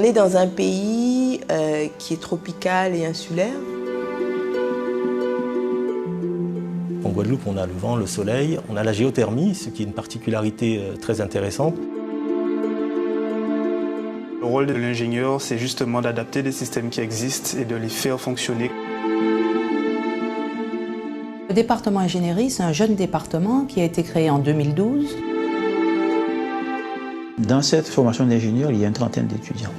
On est dans un pays qui est tropical et insulaire. En Guadeloupe, on a le vent, le soleil, on a la géothermie, ce qui est une particularité très intéressante. Le rôle de l'ingénieur, c'est justement d'adapter les systèmes qui existent et de les faire fonctionner. Le département ingénierie, c'est un jeune département qui a été créé en 2012. Dans cette formation d'ingénieur, il y a une trentaine d'étudiants.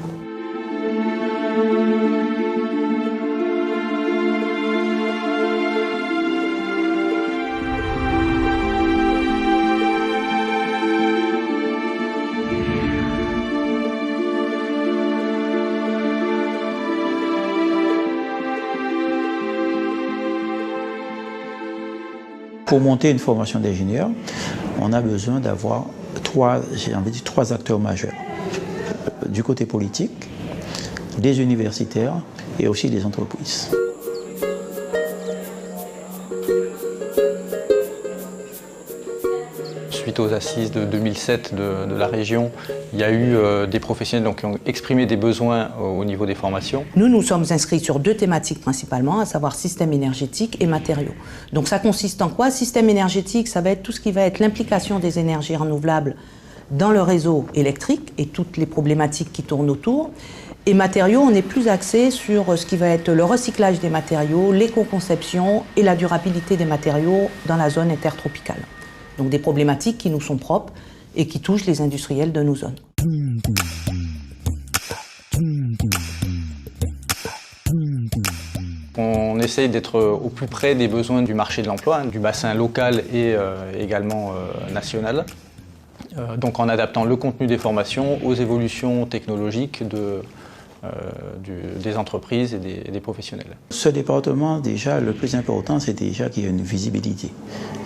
Pour monter une formation d'ingénieur, on a besoin d'avoir trois acteurs majeurs. Du côté politique, des universitaires et aussi des entreprises. Suite aux assises de 2007 de la région, il y a eu des professionnels qui ont exprimé des besoins au niveau des formations. Nous sommes inscrits sur deux thématiques principalement, à savoir système énergétique et matériaux. Donc ça consiste en quoi? Système énergétique, ça va être tout ce qui va être l'implication des énergies renouvelables dans le réseau électrique et toutes les problématiques qui tournent autour. Et matériaux, on est plus axé sur ce qui va être le recyclage des matériaux, l'éco-conception et la durabilité des matériaux dans la zone intertropicale. Donc des problématiques qui nous sont propres et qui touchent les industriels de nos zones. On essaye d'être au plus près des besoins du marché de l'emploi, du bassin local et également national. Donc en adaptant le contenu des formations aux évolutions technologiques des entreprises et des professionnels. Ce département, déjà, le plus important, c'est déjà qu'il y ait une visibilité.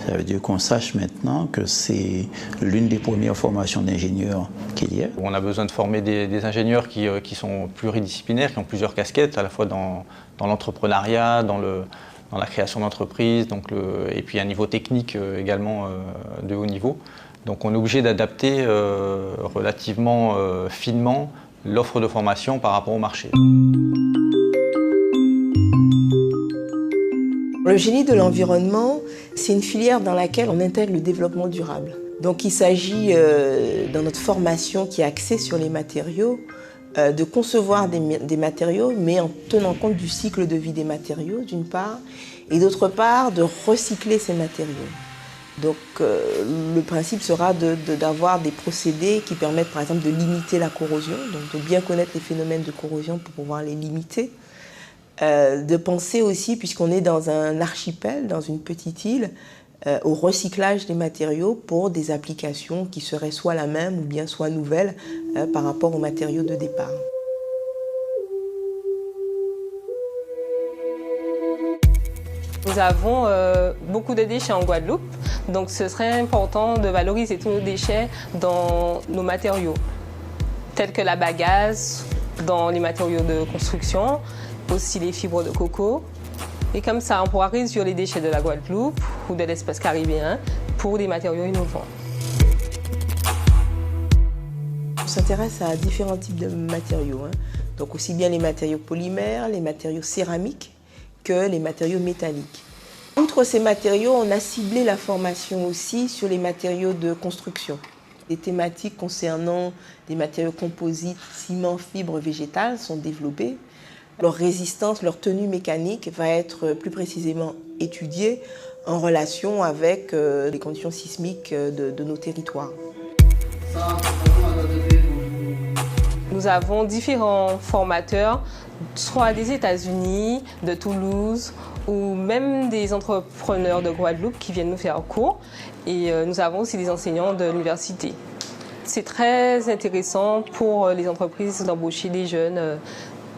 Ça veut dire qu'on sache maintenant que c'est l'une des premières formations d'ingénieurs qu'il y a. On a besoin de former des ingénieurs qui sont pluridisciplinaires, qui ont plusieurs casquettes, à la fois dans l'entrepreneuriat, dans la création d'entreprises, et puis un niveau technique également de haut niveau. Donc on est obligé d'adapter relativement finement l'offre de formation par rapport au marché. Le génie de l'environnement, c'est une filière dans laquelle on intègre le développement durable. Donc il s'agit, dans notre formation qui est axée sur les matériaux, de concevoir des matériaux, mais en tenant compte du cycle de vie des matériaux, d'une part, et d'autre part, de recycler ces matériaux. Donc le principe sera d'avoir des procédés qui permettent par exemple de limiter la corrosion, donc de bien connaître les phénomènes de corrosion pour pouvoir les limiter. De penser aussi, puisqu'on est dans un archipel, dans une petite île, au recyclage des matériaux pour des applications qui seraient soit la même ou bien soit nouvelles par rapport aux matériaux de départ. Nous avons beaucoup de déchets en Guadeloupe, donc ce serait important de valoriser tous nos déchets dans nos matériaux, tels que la bagasse, dans les matériaux de construction, aussi les fibres de coco. Et comme ça, on pourra réduire les déchets de la Guadeloupe ou de l'espace caribéen pour des matériaux innovants. On s'intéresse à différents types de matériaux, donc aussi bien les matériaux polymères, les matériaux céramiques, que les matériaux métalliques. Outre ces matériaux, on a ciblé la formation aussi sur les matériaux de construction. Des thématiques concernant des matériaux composites, ciment, fibres végétales sont développées. Leur résistance, leur tenue mécanique va être plus précisément étudiée en relation avec les conditions sismiques de nos territoires. Nous avons différents formateurs, soit des États-Unis, de Toulouse, ou même des entrepreneurs de Guadeloupe qui viennent nous faire cours. Et nous avons aussi des enseignants de l'université. C'est très intéressant pour les entreprises d'embaucher des jeunes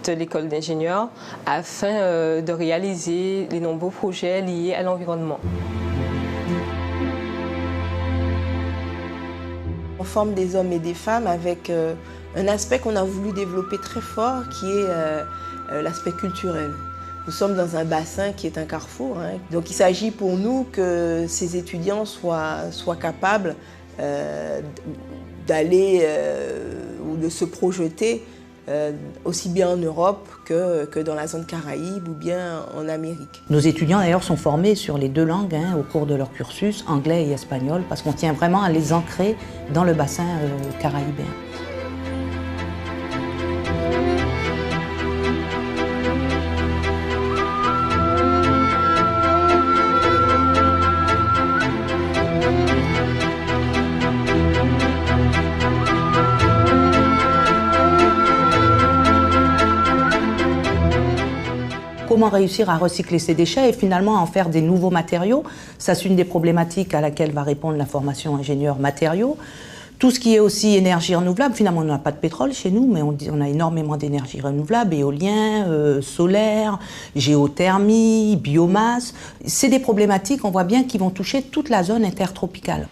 de l'école d'ingénieurs afin de réaliser les nombreux projets liés à l'environnement. On forme des hommes et des femmes avec un aspect qu'on a voulu développer très fort qui est l'aspect culturel. Nous sommes dans un bassin qui est un carrefour, donc il s'agit pour nous que ces étudiants soient capables d'aller ou de se projeter aussi bien en Europe que dans la zone Caraïbe ou bien en Amérique. Nos étudiants d'ailleurs sont formés sur les 2 langues au cours de leur cursus, anglais et espagnol, parce qu'on tient vraiment à les ancrer dans le bassin caraïbéen. Comment réussir à recycler ces déchets et finalement en faire des nouveaux matériaux? Ça, c'est une des problématiques à laquelle va répondre la formation ingénieur matériaux. Tout ce qui est aussi énergie renouvelable, finalement on n'a pas de pétrole chez nous, mais on a énormément d'énergie renouvelable, éolien, solaire, géothermie, biomasse. C'est des problématiques, on voit bien, qui vont toucher toute la zone intertropicale.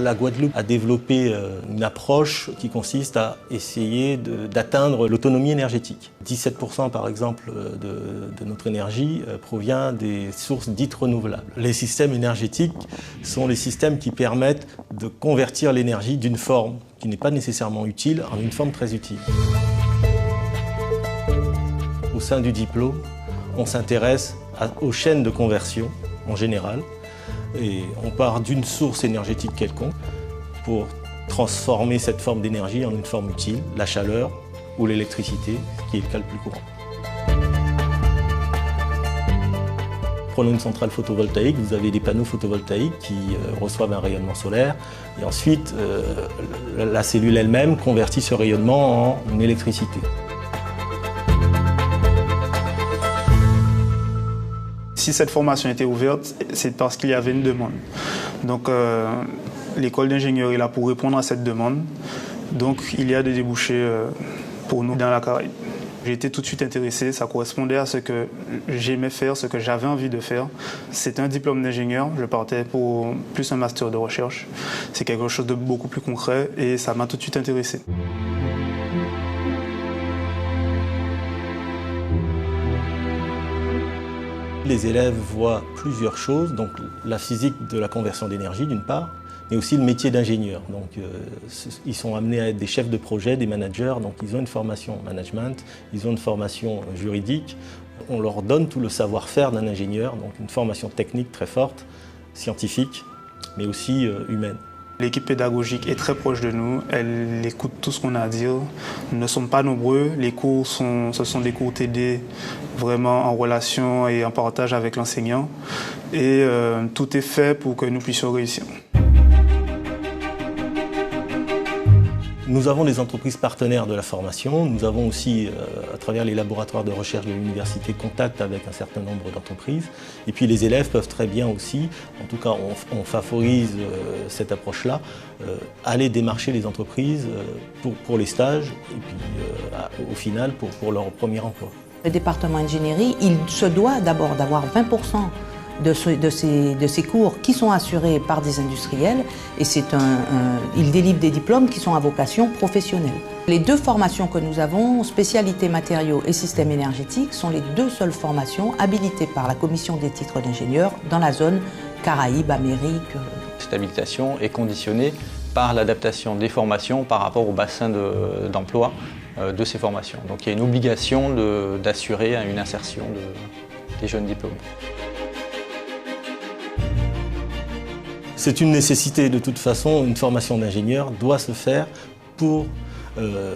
La Guadeloupe a développé une approche qui consiste à essayer d'atteindre l'autonomie énergétique. 17% par exemple de notre énergie provient des sources dites renouvelables. Les systèmes énergétiques sont les systèmes qui permettent de convertir l'énergie d'une forme qui n'est pas nécessairement utile en une forme très utile. Au sein du diplôme, on s'intéresse aux chaînes de conversion en général. Et on part d'une source énergétique quelconque pour transformer cette forme d'énergie en une forme utile, la chaleur ou l'électricité, qui est le cas le plus courant. Prenons une centrale photovoltaïque, vous avez des panneaux photovoltaïques qui reçoivent un rayonnement solaire et ensuite la cellule elle-même convertit ce rayonnement en électricité. Si cette formation était ouverte, c'est parce qu'il y avait une demande. Donc l'école d'ingénierie est là pour répondre à cette demande. Donc il y a des débouchés pour nous dans la Caraïbe. J'ai été tout de suite intéressé, ça correspondait à ce que j'aimais faire, ce que j'avais envie de faire. C'était un diplôme d'ingénieur, je partais pour plus un master de recherche. C'est quelque chose de beaucoup plus concret et ça m'a tout de suite intéressé. Les élèves voient plusieurs choses, donc la physique de la conversion d'énergie d'une part, mais aussi le métier d'ingénieur. Donc ils sont amenés à être des chefs de projet, des managers, donc ils ont une formation management, ils ont une formation juridique. On leur donne tout le savoir-faire d'un ingénieur, donc une formation technique très forte, scientifique, mais aussi humaine. L'équipe pédagogique est très proche de nous, elle écoute tout ce qu'on a à dire. Nous ne sommes pas nombreux, les cours ce sont des cours TD vraiment en relation et en partage avec l'enseignant. Et tout est fait pour que nous puissions réussir. Nous avons des entreprises partenaires de la formation, nous avons aussi, à travers les laboratoires de recherche de l'université, contact avec un certain nombre d'entreprises. Et puis les élèves peuvent très bien aussi, en tout cas on favorise cette approche-là, aller démarcher les entreprises pour les stages et puis au final pour leur premier emploi. Le département ingénierie, il se doit d'abord d'avoir 20% de ces cours qui sont assurés par des industriels et ils délivrent des diplômes qui sont à vocation professionnelle. Les 2 formations que nous avons, spécialité matériaux et système énergétique, sont les 2 seules formations habilitées par la commission des titres d'ingénieur dans la zone Caraïbes, Amérique. Cette habilitation est conditionnée par l'adaptation des formations par rapport au bassin d'emploi de ces formations. Donc il y a une obligation d'assurer une insertion des jeunes diplômés. C'est une nécessité de toute façon, une formation d'ingénieur doit se faire pour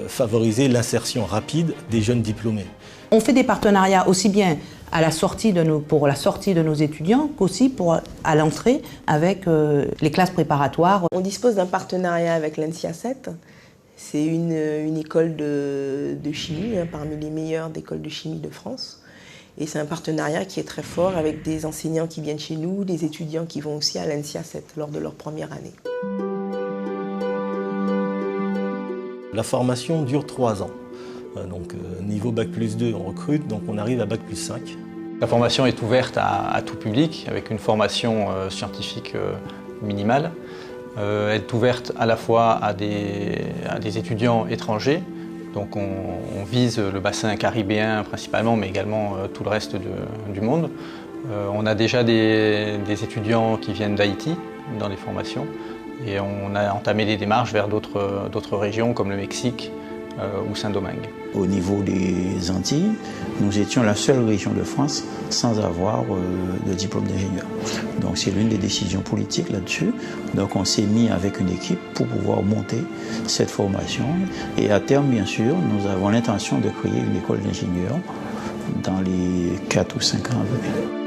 favoriser l'insertion rapide des jeunes diplômés. On fait des partenariats aussi bien pour la sortie de nos étudiants qu'aussi à l'entrée avec les classes préparatoires. On dispose d'un partenariat avec l'NCIA7. C'est une école de chimie, parmi les meilleures écoles de chimie de France. Et c'est un partenariat qui est très fort avec des enseignants qui viennent chez nous, des étudiants qui vont aussi à l'NCIA7 lors de leur première année. La formation dure 3 ans. Donc niveau Bac+2 on recrute, donc on arrive à Bac+5. La formation est ouverte à tout public, avec une formation scientifique minimale. Elle est ouverte à la fois à des étudiants étrangers, donc on vise le bassin caribéen principalement, mais également tout le reste du monde. On a déjà des étudiants qui viennent d'Haïti dans les formations, et on a entamé des démarches vers d'autres régions comme le Mexique ou Saint-Domingue. Au niveau des Antilles, nous étions la seule région de France sans avoir de diplôme d'ingénieur. Donc c'est l'une des décisions politiques là-dessus. Donc on s'est mis avec une équipe pour pouvoir monter cette formation. Et à terme, bien sûr, nous avons l'intention de créer une école d'ingénieurs dans les 4 ou 5 ans à venir.